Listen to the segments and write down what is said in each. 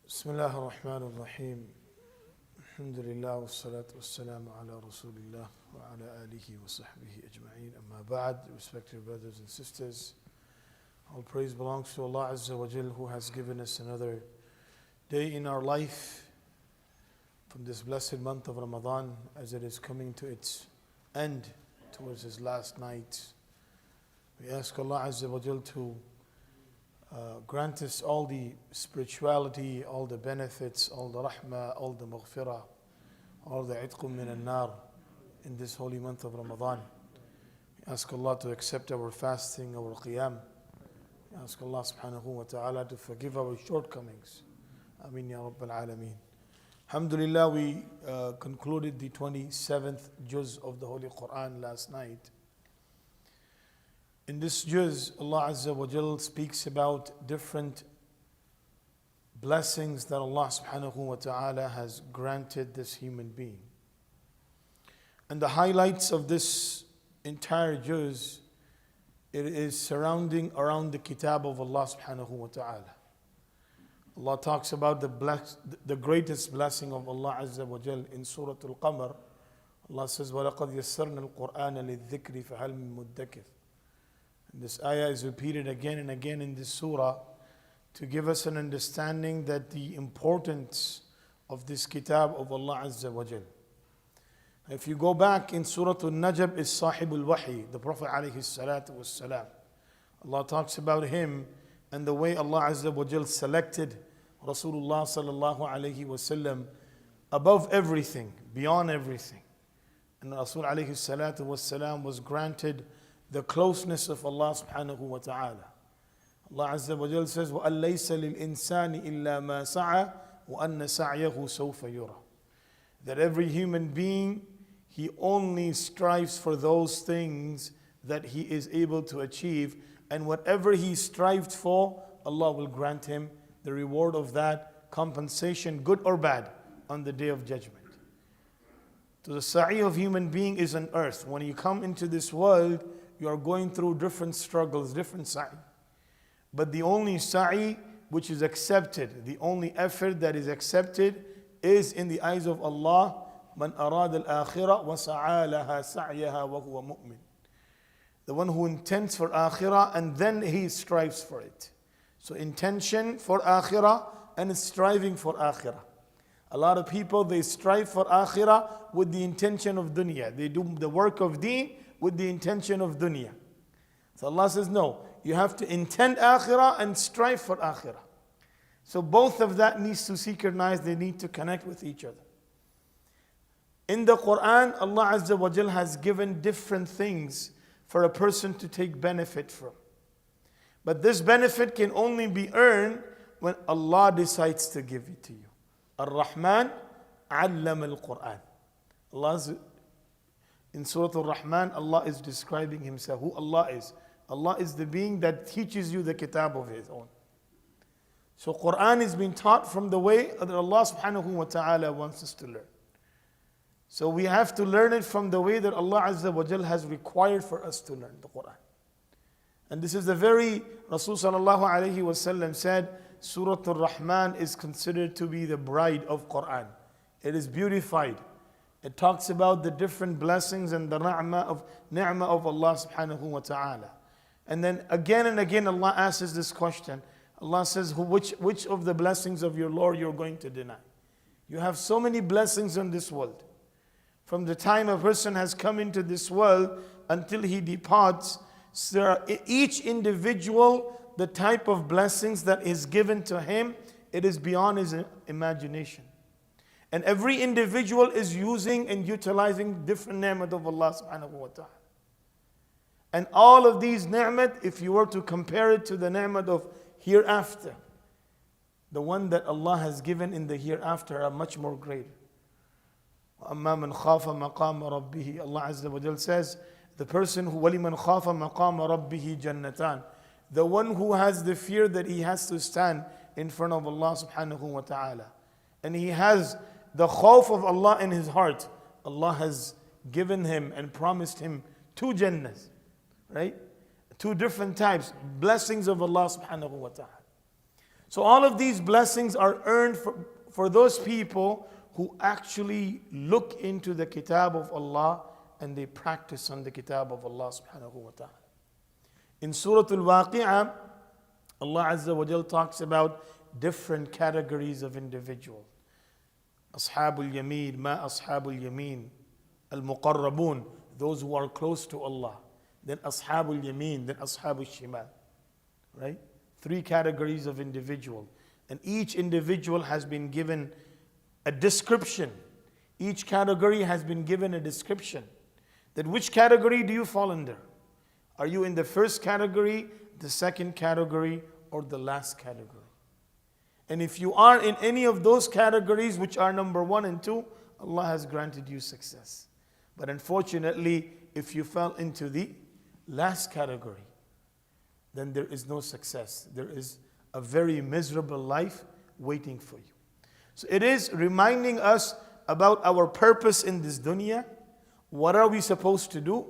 بسم الله الرحمن الرحيم الحمد لله والصلاة والسلام على رسول الله وعلى آله وصحبه أجمعين أما بعد. Respected brothers and sisters, all praise belongs to Allah Azza wa Jal, who has given us another day in our life from this blessed month of Ramadan as it is coming to its end towards its last night. We ask Allah Azza wa Jal to grant us all the spirituality, all the benefits, all the rahmah, all the maghfirah, all the itqum min al-nar in this holy month of Ramadan. We ask Allah to accept our fasting, our qiyam. We ask Allah subhanahu wa ta'ala to forgive our shortcomings. Ameen ya Rabbal Alameen. Alhamdulillah, we concluded the 27th juz of the Holy Quran last night. In this juz, Allah Azza wa Jal speaks about different blessings that Allah subhanahu wa ta'ala has granted this human being. And the highlights of this entire juz, it is surrounding around the kitab of Allah subhanahu wa ta'ala. Allah talks about the greatest blessing of Allah Azza wa Jal in Surah Al-Qamar. Allah says, وَلَقَدْ يَسَّرْنَا الْقُرْآنَ لِلذِّكْرِ فَهَلْ مِن مُدَّكِرٍ. And this ayah is repeated again and again in this surah to give us an understanding that the importance of this kitab of Allah Azza wa Jal. If you go back in Surah Al-Najm is Sahibul Wahi, the Prophet alayhi salatu was salam. Allah talks about him and the way Allah Azza wa Jal selected Rasulullah sallallahu alayhi wasallam above everything, beyond everything. And Rasul alayhi salatu was salam was granted the closeness of Allah subhanahu wa ta'ala. Allah Azza wa Jal says, وَأَن لَيْسَ لِلْإِنسَانِ إِلَّا مَا سَعَى وَأَنَّ سَعْيَهُ سَوْفَ يُرَى. That every human being, he only strives for those things that he is able to achieve, and whatever he strived for, Allah will grant him the reward of that compensation, good or bad, on the day of judgment. So the sa'i of human being is on earth. When you come into this world, you are going through different struggles, different sa'i. But the only sa'i which is accepted, the only effort that is accepted is in the eyes of Allah, مَنْ أَرَادَ الْآخِرَةَ وَسَعَى لَهَا سَعْيَهَا وَهُوَ مُؤْمِنٌ. The one who intends for akhirah and then he strives for it. So intention for akhirah and striving for akhirah. A lot of people, they strive for akhirah with the intention of dunya. They do the work of deen with the intention of dunya. So Allah says, no, you have to intend akhirah and strive for akhirah. So both of that needs to synchronize, they need to connect with each other. In the Quran, Allah Azza wa Jal has given different things for a person to take benefit from. But this benefit can only be earned when Allah decides to give it to you. Ar-Rahman allama al-Quran. Allah's in Surah Al-Rahman, Allah is describing Himself, who Allah is. Allah is the being that teaches you the kitab of His own. So Quran is being taught from the way that Allah subhanahu wa ta'ala wants us to learn. So we have to learn it from the way that Allah Azza wa Jal has required for us to learn the Quran. And this is the very, Rasul sallallahu alayhi wa sallam said, Surah Al-Rahman is considered to be the bride of Quran. It is beautified. It talks about the different blessings and the ni'mah of Allah subhanahu wa ta'ala. And then again and again Allah asks this question. Allah says, which of the blessings of your Lord you're going to deny? You have so many blessings in this world. From the time a person has come into this world until he departs, so each individual, the type of blessings that is given to him, it is beyond his imagination. And every individual is using and utilizing different ni'mat of Allah subhanahu wa ta'ala. And all of these ni'mat, if you were to compare it to the ni'mat of hereafter, the one that Allah has given in the hereafter are much more greater. وَأَمَّا مَنْ خَافَ مَقَامَ رَبِّهِ. Allah Azza wa Jal says, the person who وَلِمَنْ خَافَ مَقَامَ رَبِّهِ جَنَّتَانِ. The one who has the fear that he has to stand in front of Allah subhanahu wa ta'ala. And he has the khawf of Allah in his heart. Allah has given him and promised him 2 Jannahs, right? 2 different types, blessings of Allah subhanahu wa ta'ala. So all of these blessings are earned for those people who actually look into the kitab of Allah and they practice on the kitab of Allah subhanahu wa ta'ala. In Surah Al-Waqi'ah, Allah Azza wa Jal talks about different categories of individual. Ashabul Yameen, ma Ashabul Yameen, Al-Muqarrabun, those who are close to Allah. Then Ashabul Yameen, then Ashabul Shimal. Right? 3 categories of individual. And each individual has been given a description. Each category has been given a description. That which category do you fall under? Are you in the first category, the second category, or the last category? And if you are in any of those categories, which are number 1 and 2, Allah has granted you success. But unfortunately, if you fell into the last category, then there is no success. There is a very miserable life waiting for you. So it is reminding us about our purpose in this dunya. What are we supposed to do?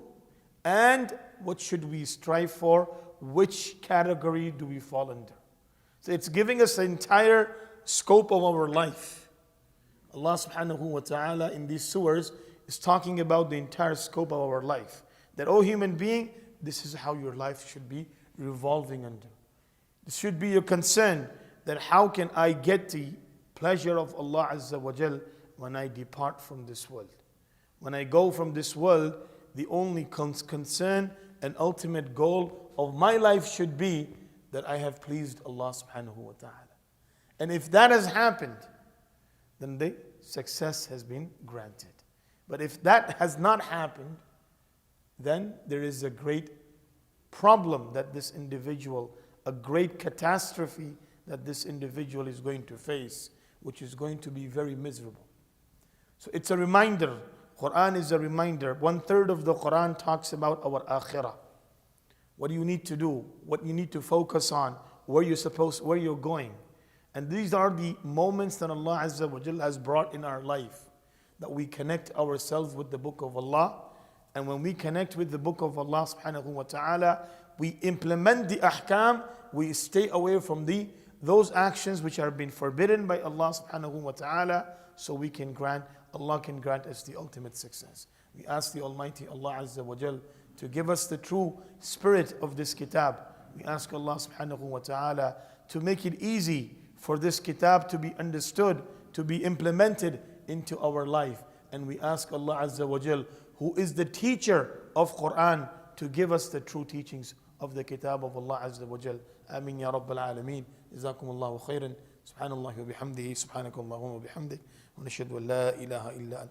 And what should we strive for? Which category do we fall under? So it's giving us the entire scope of our life. Allah subhanahu wa ta'ala in these surahs is talking about the entire scope of our life. That, oh human being, this is how your life should be revolving under. This should be your concern, that how can I get the pleasure of Allah Azza wa Jal when I depart from this world. When I go from this world, the only concern and ultimate goal of my life should be that I have pleased Allah subhanahu wa ta'ala. And if that has happened, then the success has been granted. But if that has not happened, then there is a great problem that this individual, a great catastrophe that this individual is going to face, which is going to be very miserable. So it's a reminder. Quran is a reminder. 1/3 of the Quran talks about our akhirah. What do you need to do? What you need to focus on? Where you're going. And these are the moments that Allah Azza wa Jalla has brought in our life, that we connect ourselves with the book of Allah. And when we connect with the book of Allah subhanahu wa ta'ala, we implement the ahkam, we stay away from those actions which are being forbidden by Allah subhanahu wa ta'ala, so Allah can grant us the ultimate success. We ask the Almighty Allah Azza wa Jal to give us the true spirit of this kitab. We ask Allah subhanahu wa ta'ala to make it easy for this kitab to be understood, to be implemented into our life. And we ask Allah Azza wa Jal, who is the teacher of Quran, to give us the true teachings of the kitab of Allah Azza wa Jal. Ameen ya Rabbal Alameen. Jazakum Allahu khairan. Subhanallah wa bihamdihi. Subhanakallahumma wa bihamdik. Wa nashhadu an la ilaha illa anta.